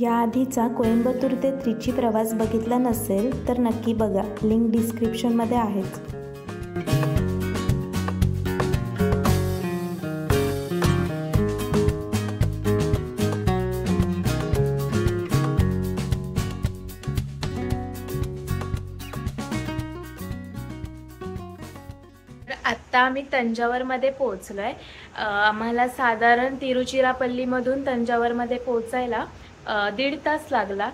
याआधीचा कोइंबतूर ते त्रिची प्रवास बघितला नसेल तर नक्की बघा, लिंक डिस्क्रिप्शनमध्ये आहेच. आत्ता आम्ही तंजावरमध्ये पोहोचलोय. आम्हाला साधारण तिरुचिरापल्लीमधून तंजावरमध्ये पोहोचायला 1.5 तास लागला.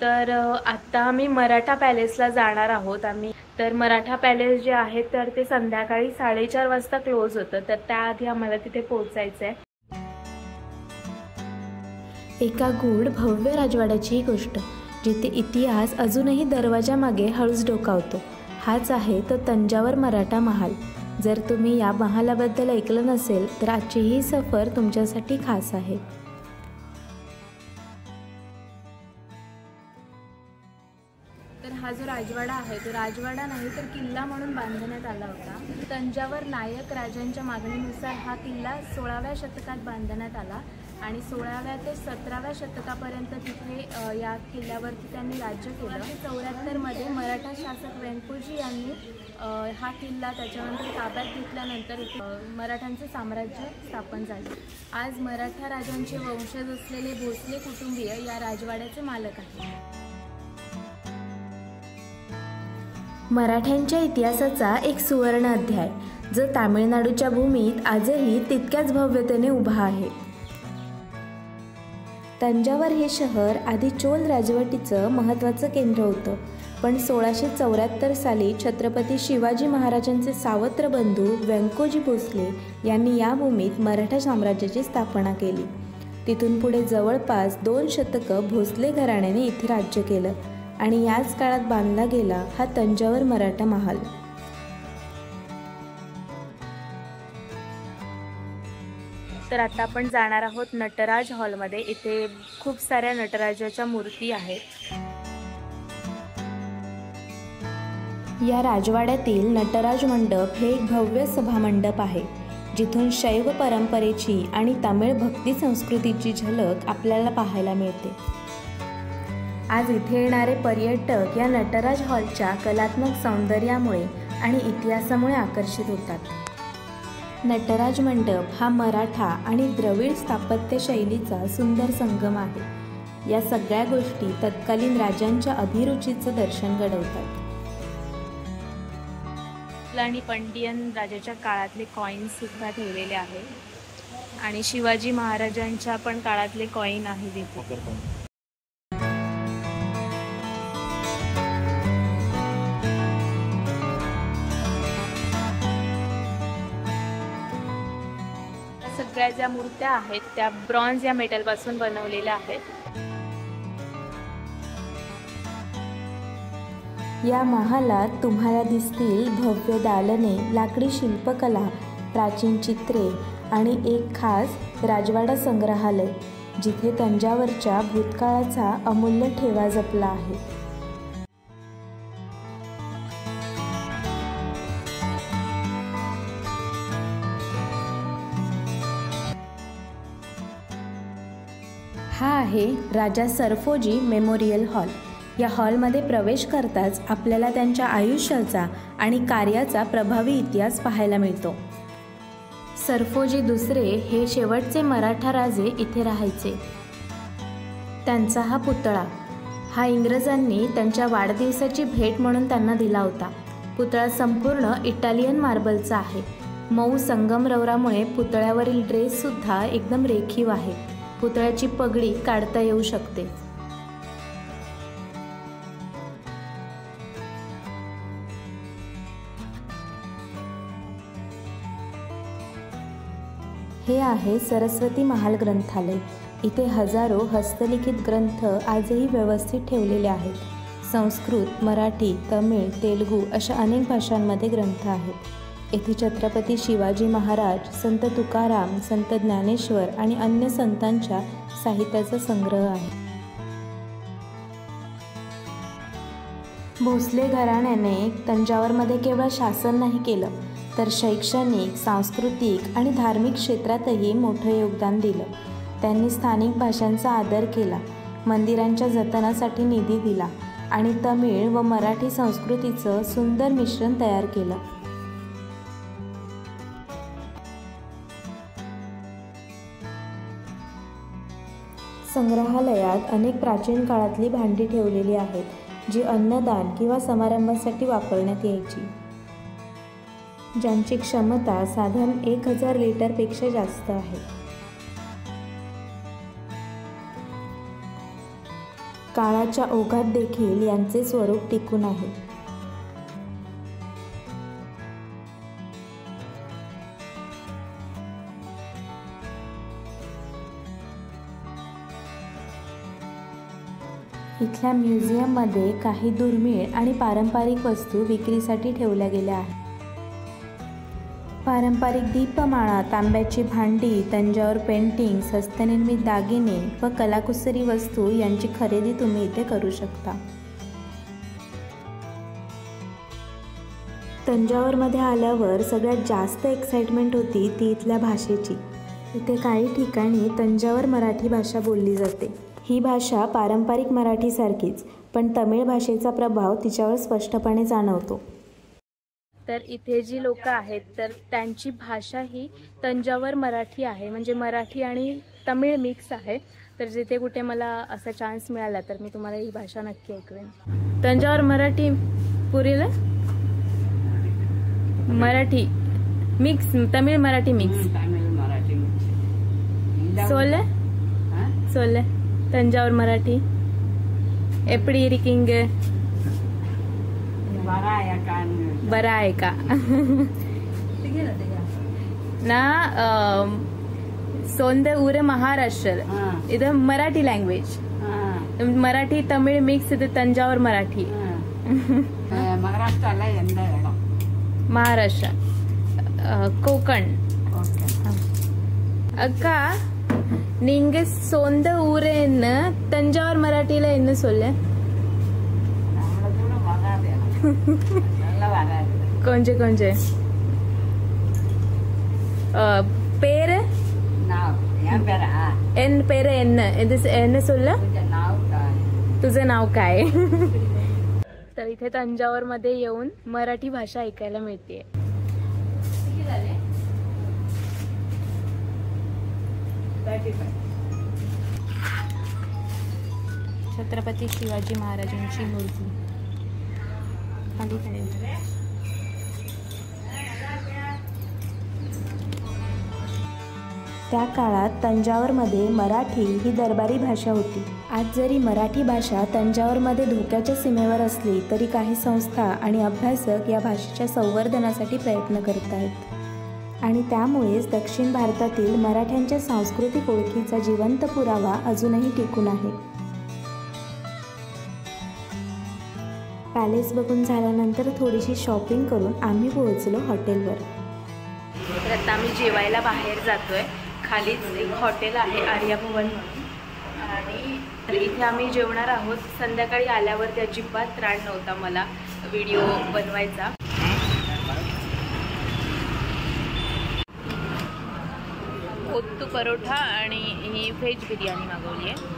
तर आत्ता आम्ही मराठा पॅलेसला जाणार आहोत. तर मराठा पॅलेस जे आहे तर ते संध्याकाळी 4:30 वाजता क्लोज होतं. तर त्याआधी आम्हाला तिथे पोहोचायचं आहे. एका गूढ भव्य राजवाड्याची ही गोष्ट, जिथे इतिहास अजूनही दरवाजामागे हळूच डोकावतो. हाच आहे तो तंजावर मराठा महाल. जर तुम्ही या महालाबद्दल ऐकलं नसेल तर आजची ही सफर तुमच्यासाठी खास आहे. तर हा जो राजवाडा आहे तो राजवाडा नाही तर किल्ला म्हणून बांधण्यात आला होता. तंजावर नायक राजांच्या मागणीनुसार हा किल्ला 16व्या शतकात बांधण्यात आला आणि 16व्या ते 17व्या शतकापर्यंत तिथे या किल्ल्यावरती त्यांनी राज्य केलं. 1974 मध्ये मराठा शासक व्यंकोजी यांनी हा किल्ला त्याच्यानंतर ताब्यात घेतल्यानंतर मराठ्यांचे साम्राज्य स्थापन झाले. आज मराठा राजांचे वंशज असलेले भोसले कुटुंबीय या राजवाड्याचे मालक आहेत. मराठ्यांच्या इतिहासाचा एक सुवर्ण अध्याय, जो तामिळनाडूच्या भूमीत आजही तितक्याच भव्यतेने उभा आहे. तंजावर हे शहर आधी चोल राजवटीचं महत्त्वाचं केंद्र होतं. पण 1674 साली छत्रपती शिवाजी महाराजांचे सावत्र बंधू व्यंकोजी भोसले यांनी या भूमीत मराठा साम्राज्याची स्थापना केली. तिथून पुढे जवळपास 2 शतकं भोसले घराण्याने इथे राज्य केलं आणि याच काळात बांधला गेला हा तंजावर मराठा महाल. तर आता आपण जाणार आहोत नटराज हॉलमध्ये. इथे खूप साऱ्या नटराजाच्या मूर्ती आहेत. या राजवाड्यातील नटराज मंडप हे एक भव्य सभामंडप आहे, जिथून शैव परंपरेची आणि तमिळ भक्ती संस्कृतीची झलक आपल्याला पाहायला मिळते. आज इथे येणारे पर्यटक या नटराज हॉलच्या कलात्मक सौंदर्यामुळे आणि इतिहासामुळे आकर्षित होतात. नटराज मंडप हा मराठा आणि द्रविड स्थापत्य शैलीचा सुंदर संगम आहे. या सगळ्या गोष्टी तत्कालीन राजांच्या अभिरुचीचं दर्शन घडवतात. आणि पंडियन राजाच्या काळातले कॉईन्स सुद्धा ठेवलेले आहेत आणि शिवाजी महाराजांच्या पण काळातले कॉईन आहेत इथे. सगळ्या ज्या मूर्त्या आहेत त्या ब्रॉन्झ या मेटलपासून बनवलेल्या आहेत. या महालात तुम्हाला दिसतील भव्य दालने, लाकडी शिल्पकला, प्राचीन चित्रे आणि एक खास राजवाडा संग्रहालय, जिथे तंजावरच्या भूतकाळाचा अमूल्य ठेवा जपला आहे. हा आहे राजा सरफोजी मेमोरियल हॉल. या हॉलमध्ये प्रवेश करताच आपल्याला त्यांच्या आयुष्याचा आणि कार्याचा प्रभावी इतिहास पाहायला मिळतो. सरफोजी दुसरे हे शेवटचे मराठा राजे इथे राहायचे. त्यांचा हा पुतळा हा इंग्रजांनी त्यांच्या वाढदिवसाची भेट म्हणून त्यांना दिला होता. पुतळा संपूर्ण इटालियन मार्बलचा आहे. मऊ संगमरवरामुळे पुतळ्यावरील ड्रेससुद्धा एकदम रेखीव आहे. पुतळ्याची पगडी काढता येऊ शकते. हे आहे सरस्वती महाल ग्रंथालय. इथे हजारो हस्तलिखित ग्रंथ आजही व्यवस्थित ठेवलेले आहेत. संस्कृत, मराठी, तमिळ, तेलुगू अशा अनेक भाषांमध्ये ग्रंथ आहेत. येथे छत्रपती शिवाजी महाराज, संत तुकाराम, संत ज्ञानेश्वर आणि अन्य संतांच्या साहित्याचा संग्रह आहे. भोसले घराण्याने तंजावरमध्ये केवळ शासन नाही केलं, तर शैक्षणिक, सांस्कृतिक आणि धार्मिक क्षेत्रातही मोठं योगदान दिलं. त्यांनी स्थानिक भाषांचा आदर केला. मंदिरांच्या जतनासाठी निधी दिला आणि तमिळ व मराठी संस्कृतीचं सुंदर मिश्रण तयार केलं. संग्रहालयात अनेक प्राचीन काळातली भांडी ठेवलेली आहेत जी अन्नदान किंवा समारंभासाठी वापरण्यात यायची, ज्यांची क्षमता साधारण 1000 लिटरपेक्षा जास्त आहे. काळाच्या ओघात देखील यांचे स्वरूप टिकून आहे. इथल्या म्युझियममध्ये काही दुर्मिळ आणि पारंपरिक वस्तू विक्रीसाठी ठेवल्या गेल्या आहेत. पारंपरिक दीपमाळा, तांब्याची भांडी, तंजावर पेंटिंग्स, हस्तनिर्मित दागिने व कलाकुसरी वस्तू यांची खरेदी तुम्ही इथे करू शकता. तंजावरमध्ये आल्यावर सगळ्यात जास्त एक्साइटमेंट होती ती इथल्या भाषेची. इथे काही ठिकाणी तंजावर मराठी भाषा बोलली जाते. ही भाषा पारंपरिक मराठीसारखीच, पण तमिळ भाषेचा प्रभाव तिच्यावर स्पष्टपणे जाणवतो. तर इथे जी लोक आहेत तर त्यांची भाषा ही तंजावर मराठी आहे, म्हणजे मराठी आणि तमिळ मिक्स आहे. तर जिथे कुठे मला असा चान्स मिळाला तर मी तुम्हाला ही भाषा नक्की ऐकवेन. तंजावर मराठी पुरीला मराठी मिक्स, तमिळ मराठी मिक्स. सोले सोले तंजावर मराठी एपडी इरिकिंग बरा आहे का ना. सोंद ऊर महाराष्ट्र इथं मराठी लँग्वेज, मराठी तमिळ मिक्स. इथे तंजावर मराठी. महाराष्ट्र कोकण. அக்கா நீங்க சொந்த ஊர் என்ன, தஞ்சாவூர் மராட்டியில என்ன சொல்ல? கொஞ்சம் கொஞ்சம். பேரு என் பேரு என்ன, என்ன சொல்ல? तुझं नाव काय? तर इथे तंजावर मध्ये येऊन मराठी भाषा ऐकायला मिळते. छत्रपती शिवाजी महाराजांची मूर्ती त्या काळात तंजावरमध्ये मराठी ही दरबारी भाषा होती. आज जरी मराठी भाषा तंजावरमध्ये धोक्याच्या सीमेवर असली तरी काही संस्था आणि अभ्यासक या भाषेच्या संवर्धनासाठी प्रयत्न करत आहेत आणि त्यामुळेच दक्षिण भारतातील मराठ्यांच्या सांस्कृतिक ओळखीचा जिवंत पुरावा अजूनही टिकून आहे. पॅलेस बघून झाल्यानंतर थोडीशी शॉपिंग करून आम्ही पोहोचलो हॉटेलवर. तर आता आम्ही जेवायला बाहेर जातोय. खालीच एक हॉटेल आहे आर्याभवन म्हणून, आणि इथे आम्ही जेवणार आहोत. संध्याकाळी आल्यावर अजिबात त्राण नव्हता मला व्हिडिओ बनवायचा. कोत्तू परोठा आणि ही व्हेज बिर्याणी मागवली आहे.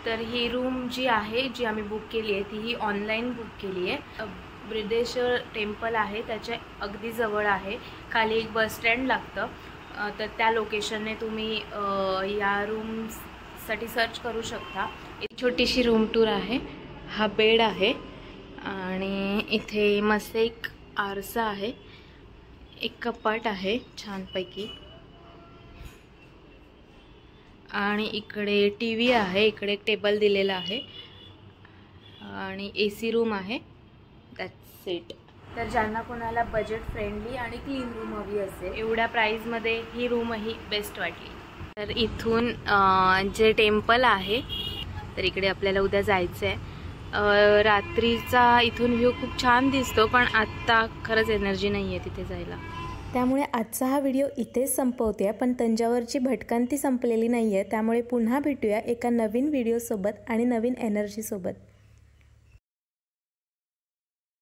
तर ही रूम जी आहे जी आम्ही बुक केली आहे ती ही ऑनलाईन बुक केली आहे. बृहदेश्वर टेम्पल आहे त्याच्या अगदी जवळ आहे. खाली एक बस स्टँड लागतं, तर त्या लोकेशनने तुम्ही या रूमसाठी सर्च करू शकता. एक छोटीशी रूम टूर आहे. हा बेड आहे आणि इथे मस्त एक आरसा आहे, एक कपाट आहे छानपैकी, आणि इकडे टीव्ही आहे. इकडे एक टेबल दिलेला आहे आणि AC रूम आहे. That's it. तर ज्यांना कोणाला बजेट फ्रेंडली आणि क्लीन रूम हवी असेल एवढ्या प्राईजमध्ये ही रूमही बेस्ट वाटली. तर इथून जे टेम्पल आहे तर इकडे आपल्याला उद्या जायचं आहे. रात्रीचा इथून व्ह्यू खूप छान दिसतो, पण आत्ता खरंच एनर्जी नाही आहे तिथे जायला. त्यामुळे आजचा हा व्हिडिओ इथेच संपवते, पण तंजावरची भटकंती संपलेली नाही आहे. त्यामुळे पुन्हा भेटूया एका नवीन व्हिडिओसोबत आणि नवीन एनर्जीसोबत.